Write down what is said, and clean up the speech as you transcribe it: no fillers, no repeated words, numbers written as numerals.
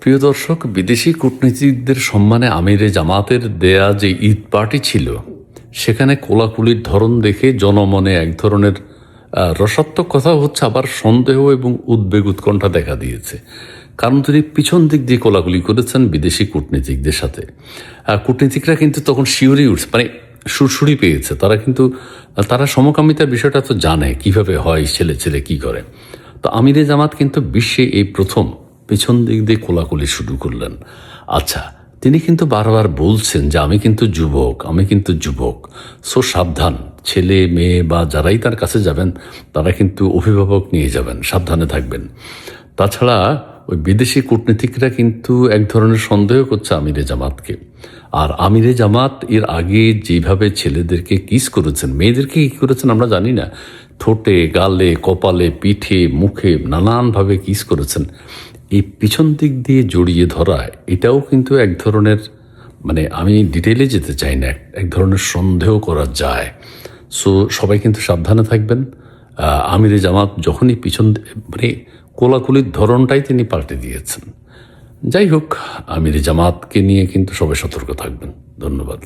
প্রিয় দর্শক, বিদেশি কূটনীতিকদের সম্মানে আমিরে জামাতের দেয়া যে ঈদ পার্টি ছিল, সেখানে কোলাকুলির ধরন দেখে জনমনে এক ধরনের রসাত্মক কথা হচ্ছে, আবার সন্দেহ এবং উদ্বেগ উৎকণ্ঠা দেখা দিয়েছে। কারণ তিনি পিছন দিক দিয়ে কোলাকুলি করেছেন বিদেশি কূটনীতিকদের সাথে। কূটনীতিকরা কিন্তু তখন শিউরে উঠছে, মানে সুরসুরি পেয়েছে। তারা সমকামিতার বিষয়টা তো জানে কিভাবে হয়, ছেলে ছেলে কি করে। তো আমিরে জামাত কিন্তু বিশ্বে এই প্রথম পিছন দিক দিয়ে কোলাকুলি শুরু করলেন। আচ্ছা, তিনি কিন্তু বারবার বলছেন যে আমি কিন্তু যুবক, সো সাবধান, ছেলে মেয়ে বা যারাই তার কাছে যাবেন তারা কিন্তু অভিভাবক নিয়ে যাবেন, সাবধানে থাকবেন। তাছাড়া ওই বিদেশি কূটনীতিকরা কিন্তু এক ধরনের সন্দেহ করছে আমিরে জামাতকে। আর আমিরে জামাত এর আগে যেভাবে ছেলেদেরকে কিস করেছেন, মেয়েদেরকে কি করেছেন আমরা জানি না, ঠোঁটে, গালে, কপালে, পিঠে, মুখে নানানভাবে কিস করেছেন। এই পিছন দিক দিয়ে জড়িয়ে ধরা, এটাও কিন্তু এক ধরনের, মানে আমি ডিটেইলে যেতে চাই না, এক ধরনের সন্দেহ করা যায়। সো সবাই কিন্তু সাবধানে থাকবেন। আমিরে জামাত যখনই মানে কোলাকুলির ধরনটাই তিনি পাল্টে দিয়েছেন। যাই হোক, আমিরে জামাতকে নিয়ে কিন্তু সবাই সতর্ক থাকবেন। ধন্যবাদ।